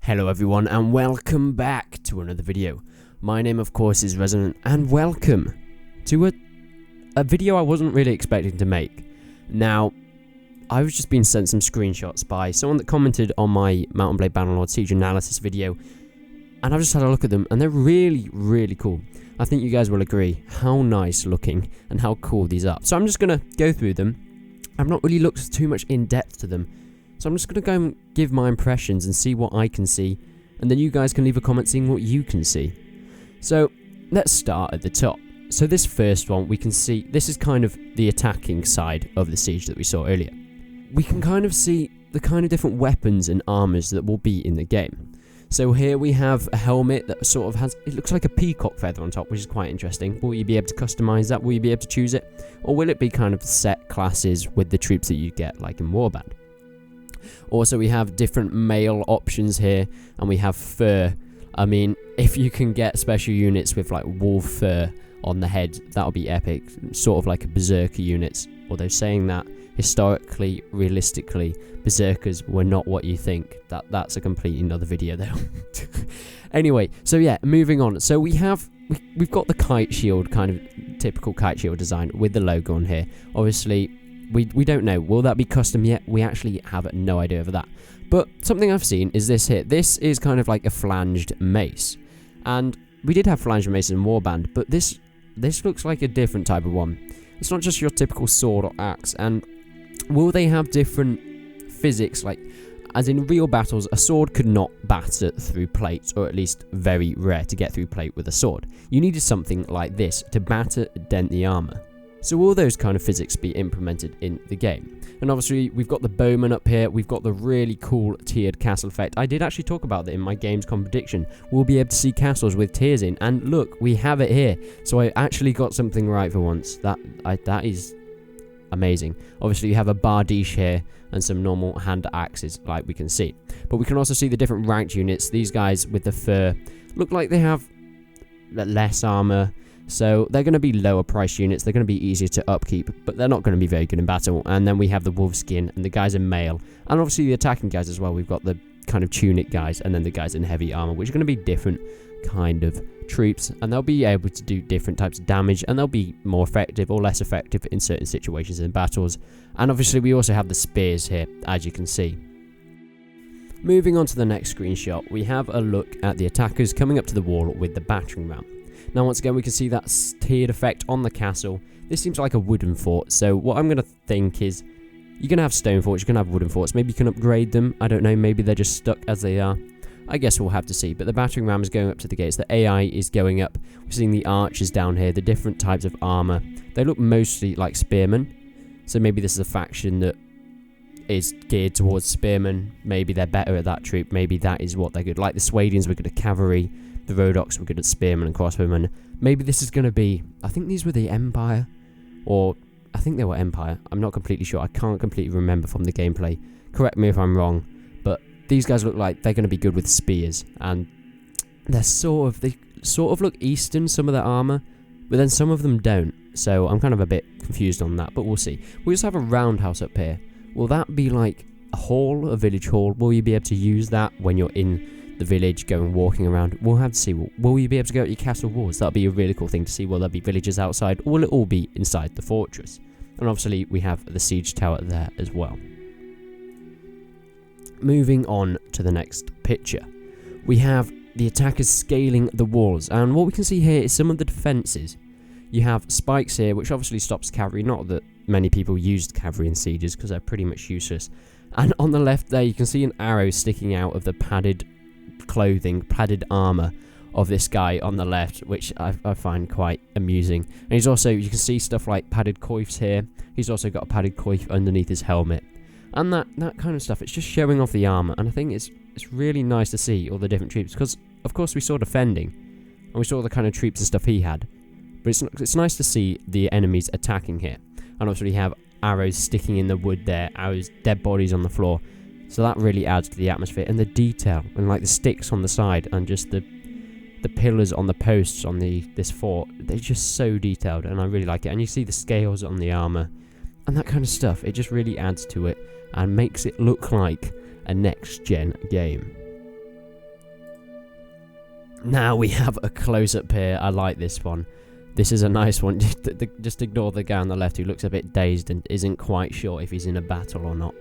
Hello everyone and welcome back to another video. My name of course is Resonant and welcome to a video I wasn't really expecting to make. Now, I was just being sent some screenshots by someone that commented on my Mount & Blade Bannerlord Siege analysis video, and I've just had a look at them and they're really cool. I think you guys will agree how nice looking and how cool these are. So I'm just going to go through them. I've not really looked too much in depth to them. So I'm just going to go and give my impressions and see what I can see, and then you guys can leave a comment seeing what you can see. So let's start at the top. So this first one, we can see this is kind of the attacking side of the siege that we saw earlier. We can kind of see the kind of different weapons and armors that will be in the game. So here we have a helmet that sort of has, it looks like a peacock feather on top, which is quite interesting. Will you be able to customize that? Will you be able to choose it? Or will it be kind of set classes with the troops that you get like in Warband? Also, we have different mail options here, and we have fur. I mean, if you can get special units with like wolf fur on the head, that'll be epic. Sort of like a berserker units. Although saying that, historically, realistically, berserkers were not what you think. That's a completely another video though. Anyway, so yeah, moving on. So we've got the Kite Shield, kind of typical Kite Shield design with the logo on here. Obviously, we don't know. Will that be custom yet? We actually have no idea of that. But something I've seen is this here. This is kind of like a flanged mace. And we did have flanged maces in Warband, but this looks like a different type of one. It's not just your typical sword or axe. And will they have different physics? Like, as in real battles, a sword could not batter through plate, or at least very rare to get through plate with a sword. You needed something like this to batter, dent the armor. So will those kind of physics be implemented in the game? And obviously we've got the bowman up here, we've got the really cool tiered castle effect. I did actually talk about that in my Gamescom prediction. We'll be able to see castles with tiers in, and look, we have it here. So I actually got something right for once. That is amazing. Obviously you have a bardiche here and some normal hand axes like we can see. But we can also see the different ranked units. These guys with the fur look like they have less armor. So they're going to be lower price units, they're going to be easier to upkeep, but they're not going to be very good in battle. And then we have the wolf skin, and the guys in mail, and obviously the attacking guys as well. We've got the kind of tunic guys, and then the guys in heavy armor, which are going to be different kind of troops, and they'll be able to do different types of damage, and they'll be more effective or less effective in certain situations in battles. And obviously we also have the spears here, as you can see. Moving on to the next screenshot, we have a look at the attackers coming up to the wall with the battering ram. Now once again we can see that tiered effect on the castle. This seems like a wooden fort, so what I'm going to think is you're going to have stone forts, you're going to have wooden forts, maybe you can upgrade them, I don't know, maybe they're just stuck as they are. I guess we'll have to see, but the battering ram is going up to the gates, the AI is going up, we're seeing the archers down here, the different types of armour. They look mostly like spearmen, so maybe this is a faction that is geared towards spearmen, maybe they're better at that troop, maybe that is what they're good, like the Swadians were good at cavalry, the Rhodoks were good at spearmen and crossbowmen. Maybe this is going to be, I think these were the Empire, or I think they were Empire, I'm not completely sure, I can't completely remember from the gameplay, correct me if I'm wrong, but these guys look like they're going to be good with spears, and they sort of look Eastern, some of their armour, but then some of them don't, so I'm kind of a bit confused on that, but we'll see. We also have a roundhouse up here. Will that be like a hall, a village hall? Will you be able to use that when you're in the village, walking around? We'll have to see. Will you be able to go at your castle walls? That'll be a really cool thing to see. Will there be villagers outside, or will it all be inside the fortress? And obviously we have the siege tower there as well. Moving on to the next picture, we have the attackers scaling the walls, and what we can see here is some of the defences. You have spikes here, which obviously stops cavalry, not that many people used cavalry in sieges because they're pretty much useless. And on the left there you can see an arrow sticking out of the padded clothing, padded armor of this guy on the left, which I find quite amusing. And he's also, you can see stuff like padded coifs here. He's also got a padded coif underneath his helmet, and that kind of stuff. It's just showing off the armor, and I think it's really nice to see all the different troops, because of course we saw defending and we saw the kind of troops and stuff he had, but it's nice to see the enemies attacking here. And obviously we have arrows sticking in the wood there, arrows, dead bodies on the floor. So that really adds to the atmosphere, and the detail, and like the sticks on the side, and just the pillars on the posts on this fort. They're just so detailed, and I really like it. And you see the scales on the armor, and that kind of stuff. It just really adds to it and makes it look like a next-gen game. Now we have a close-up here. I like this one. This is a nice one. Just ignore the guy on the left who looks a bit dazed and isn't quite sure if he's in a battle or not.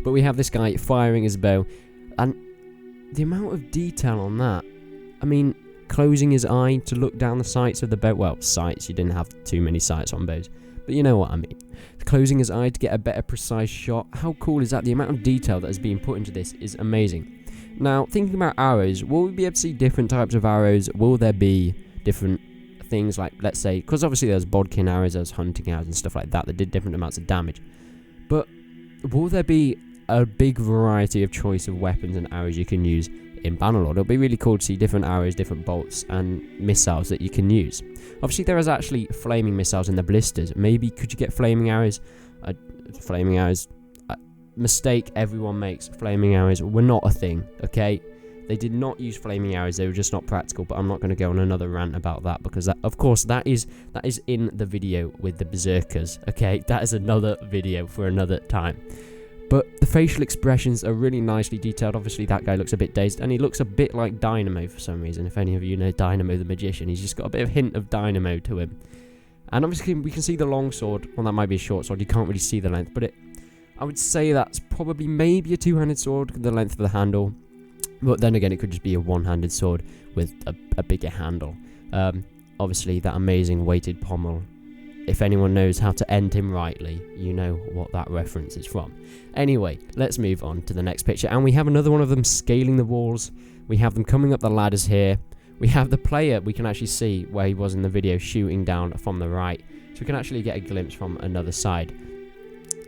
But we have this guy firing his bow, and the amount of detail on that. I mean, closing his eye to look down the sights of the bow. Well, sights, you didn't have too many sights on bows, but you know what I mean. Closing his eye to get a better precise shot. How cool is that? The amount of detail that has been put into this is amazing. Now, thinking about arrows, will we be able to see different types of arrows? Will there be different things like, let's say, because obviously there's bodkin arrows, there's hunting arrows and stuff like that that did different amounts of damage. But will there be a big variety of choice of weapons and arrows you can use in Bannerlord? It'll be really cool to see different arrows, different bolts and missiles that you can use. Obviously there is actually flaming missiles in the blisters. Maybe could you get flaming arrows? Mistake everyone makes. Flaming arrows were not a thing, okay? They did not use flaming arrows, they were just not practical, but I'm not going to go on another rant about that, because that, of course, that is in the video with the berserkers, okay? That is another video for another time. But the facial expressions are really nicely detailed. Obviously that guy looks a bit dazed, and he looks a bit like Dynamo for some reason. If any of you know Dynamo the Magician, he's just got a bit of hint of Dynamo to him. And obviously we can see the longsword. Well, that might be a short sword, you can't really see the length, but I would say that's probably maybe a two-handed sword, the length of the handle. But then again, it could just be a one-handed sword with a bigger handle. Obviously, that amazing weighted pommel. If anyone knows how to end him rightly, you know what that reference is from. Anyway, let's move on to the next picture. And we have another one of them scaling the walls. We have them coming up the ladders here. We have the player, we can actually see where he was in the video, shooting down from the right. So we can actually get a glimpse from another side.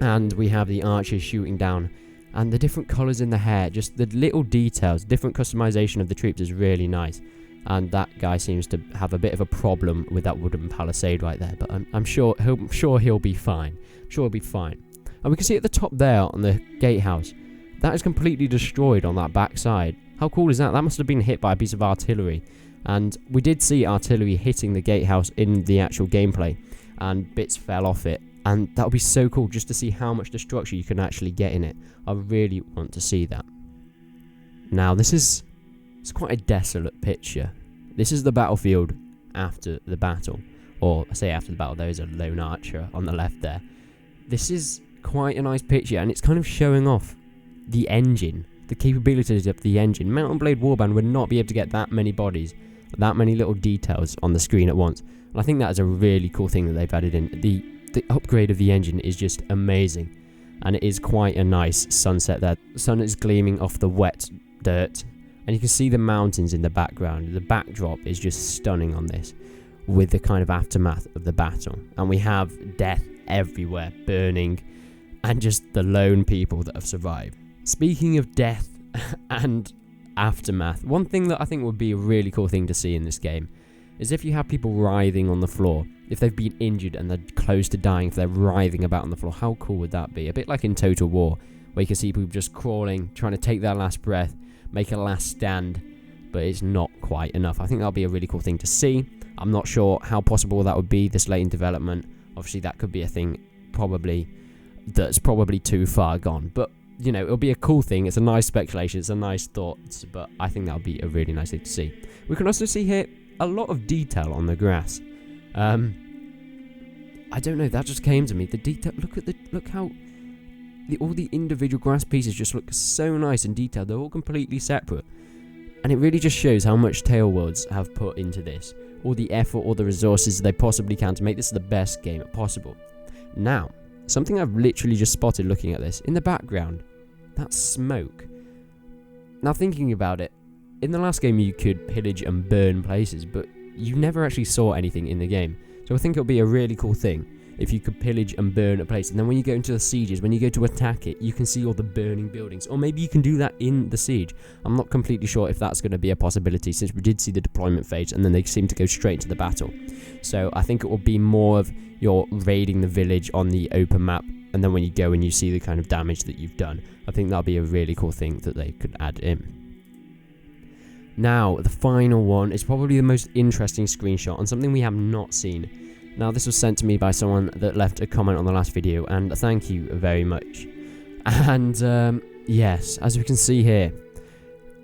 And we have the archers shooting down. And the different colours in the hair, just the little details, different customization of the troops is really nice. And that guy seems to have a bit of a problem with that wooden palisade right there. But I'm sure he'll be fine. I'm sure he'll be fine. And we can see at the top there on the gatehouse, that is completely destroyed on that back side. How cool is that? That must have been hit by a piece of artillery. And we did see artillery hitting the gatehouse in the actual gameplay. And bits fell off it. And that would be so cool just to see how much destruction you can actually get in it. I really want to see that. Now, it's quite a desolate picture. This is the battlefield after the battle. Or, I say after the battle, there is a lone archer on the left there. This is quite a nice picture, and it's kind of showing off the engine, the capabilities of the engine. Mountain Blade Warband would not be able to get that many bodies, that many little details on the screen at once. And I think that is a really cool thing that they've added in. The upgrade of the engine is just amazing, and it is quite a nice sunset there. The sun is gleaming off the wet dirt, and you can see the mountains in the background. The backdrop is just stunning on this, with the kind of aftermath of the battle. And we have death everywhere, burning, and just the lone people that have survived. Speaking of death and aftermath, one thing that I think would be a really cool thing to see in this game is if you have people writhing on the floor. If they've been injured and they're close to dying, if they're writhing about on the floor, how cool would that be? A bit like in Total War, where you can see people just crawling, trying to take their last breath, make a last stand, but it's not quite enough. I think that'll be a really cool thing to see. I'm not sure how possible that would be this late in development. Obviously, that could be a thing that's probably too far gone, but you know, it'll be a cool thing. It's a nice speculation, it's a nice thought, but I think that'll be a really nice thing to see. We can also see here a lot of detail on the grass. I don't know, that just came to me. The detail, look how all the individual grass pieces just look so nice and detailed. They're all completely separate. And it really just shows how much Tailworlds have put into this. All the effort, all the resources they possibly can to make this the best game possible. Now, something I've literally just spotted looking at this, in the background, that's smoke. Now thinking about it, in the last game you could pillage and burn places, but you never actually saw anything in the game. So I think it'll be a really cool thing if you could pillage and burn a place, and then when you go into the sieges, when you go to attack it, you can see all the burning buildings. Or maybe you can do that in the siege. I'm not completely sure if that's going to be a possibility, since we did see the deployment phase and then they seem to go straight into the battle. So I think it will be more of you're raiding the village on the open map, and then when you go and you see the kind of damage that you've done. I think that'll be a really cool thing that they could add in. Now, the final one is probably the most interesting screenshot and something we have not seen. Now, this was sent to me by someone that left a comment on the last video, and thank you very much. And, yes, as we can see here,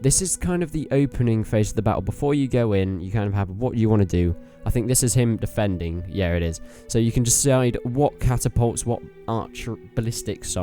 this is kind of the opening phase of the battle. Before you go in, you kind of have what you want to do. I think this is him defending. Yeah, it is. So you can decide what catapults, what ballistas,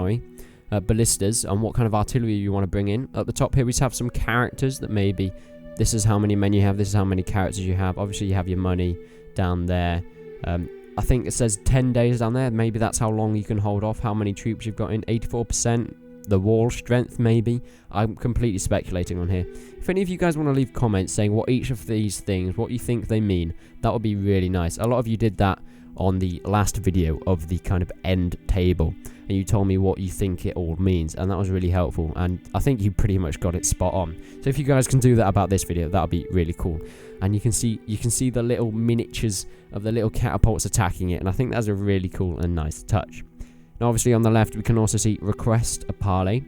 and what kind of artillery you want to bring in. At the top here, we have some characters that maybe this is how many men you have, this is how many characters you have. Obviously, you have your money down there. I think it says 10 days down there. Maybe that's how long you can hold off, how many troops you've got in. 84%. The wall strength, maybe. I'm completely speculating on here. If any of you guys want to leave comments saying what each of these things, what you think they mean, that would be really nice. A lot of you did that on the last video of the kind of end table, and you told me what you think it all means, and that was really helpful, and I think you pretty much got it spot on. So if you guys can do that about this video, that would be really cool. And you can see the little miniatures of the little catapults attacking it, and I think that's a really cool and nice touch. Now, obviously, on the left, we can also see request a parley.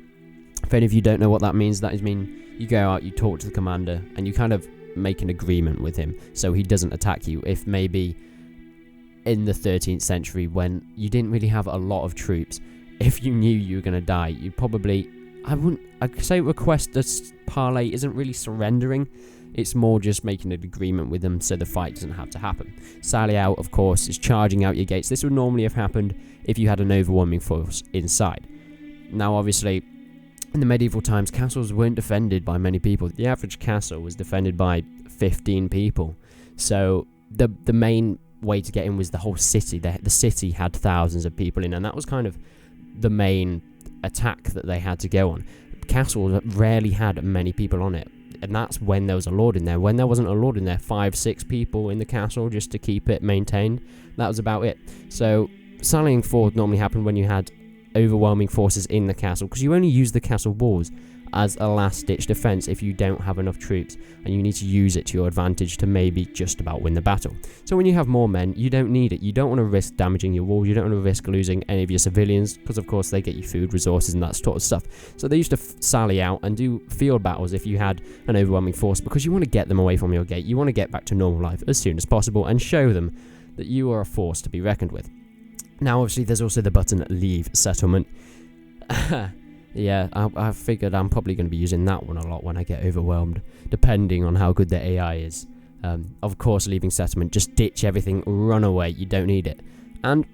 If any of you don't know what that means, that mean you go out, you talk to the commander, and you kind of make an agreement with him so he doesn't attack you. If maybe in the 13th century, when you didn't really have a lot of troops, if you knew you were going to die, you'd probably... I'd say request a parley isn't really surrendering. It's more just making an agreement with them so the fight doesn't have to happen. Sally out, of course, is charging out your gates. This would normally have happened if you had an overwhelming force inside. Now, obviously, in the medieval times, castles weren't defended by many people. The average castle was defended by 15 people. So the main way to get in was the whole city. The city had thousands of people in, and that was kind of the main attack that they had to go on. Castles rarely had many people on it. And that's when there was a lord in there. When there wasn't a lord in there, 5, 6 people in the castle just to keep it maintained. That was about it. So sallying forward normally happened when you had overwhelming forces in the castle, because you only use the castle walls as a last-ditch defense if you don't have enough troops, and you need to use it to your advantage to maybe just about win the battle. So when you have more men, you don't need it. You don't want to risk damaging your walls. You don't want to risk losing any of your civilians, because of course they get you food, resources, and that sort of stuff. So they used to sally out and do field battles if you had an overwhelming force, because you want to get them away from your gate. You want to get back to normal life as soon as possible and show them that you are a force to be reckoned with. Now, obviously, there's also the button leave settlement. Yeah, I figured I'm probably going to be using that one a lot when I get overwhelmed, depending on how good the AI is. Of course, leaving settlement, just ditch everything, run away, you don't need it. And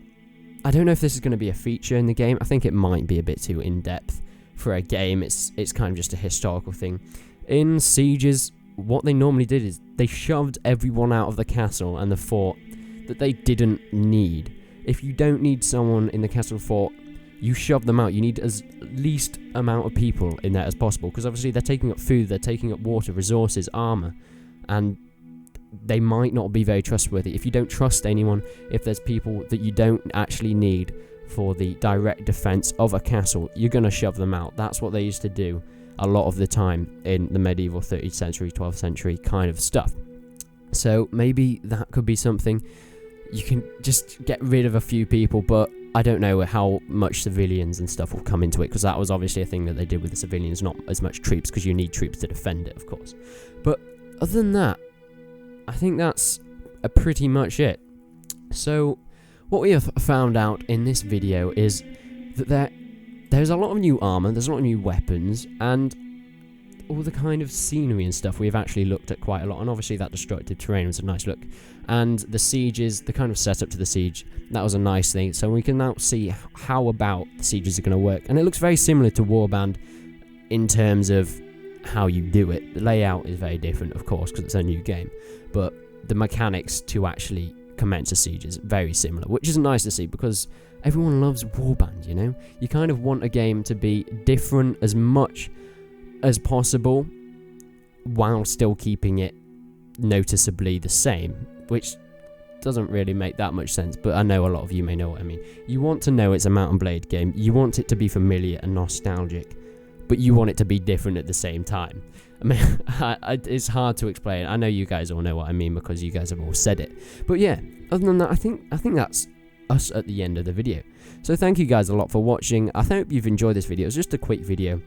I don't know if this is going to be a feature in the game. I think it might be a bit too in-depth for a game. It's kind of just a historical thing. In sieges, what they normally did is they shoved everyone out of the castle and the fort that they didn't need. If you don't need someone in the castle fort, you shove them out. You need as least amount of people in there as possible, because obviously they're taking up food, they're taking up water, resources, armor, and they might not be very trustworthy. If you don't trust anyone, if there's people that you don't actually need for the direct defense of a castle, you're going to shove them out. That's what they used to do a lot of the time in the medieval 13th century, 12th century kind of stuff. So maybe that could be something. You can just get rid of a few people, but I don't know how much civilians and stuff will come into it, because that was obviously a thing that they did with the civilians, not as much troops, because you need troops to defend it, of course. But other than that, I think that's pretty much it. So what we have found out in this video is that there's a lot of new armor, there's a lot of new weapons, and all the kind of scenery and stuff we've actually looked at quite a lot, and obviously that destructive terrain was a nice look, and the sieges, the kind of setup to the siege, that was a nice thing. So we can now see how about the sieges are going to work, and it looks very similar to Warband in terms of how you do it. The layout is very different, of course, because it's a new game, but the mechanics to actually commence a siege is very similar, which is nice to see, because everyone loves Warband, you know? You kind of want a game to be different as much as possible while still keeping it noticeably the same, which doesn't really make that much sense, but I know a lot of you may know what I mean. You want to know it's a Mount & Blade game, you want it to be familiar and nostalgic, but you want it to be different at the same time. I mean, it's hard to explain. I know you guys all know what I mean because you guys have all said it. But yeah, other than that, I think that's us at the end of the video. So thank you guys a lot for watching. I hope you've enjoyed this video. It's just a quick video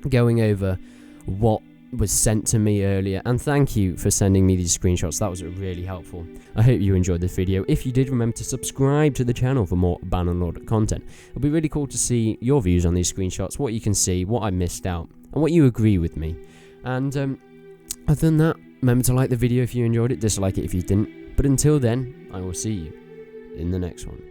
going over what was sent to me earlier, and thank you for sending me these screenshots. That was really helpful. I hope you enjoyed this video. If you did, remember to subscribe to the channel for more Bannerlord content. It'll be really cool to see your views on these screenshots, what you can see, what I missed out, and what you agree with me. And other than that, remember to like the video if you enjoyed it, dislike it if you didn't. But until then, I will see you in the next one.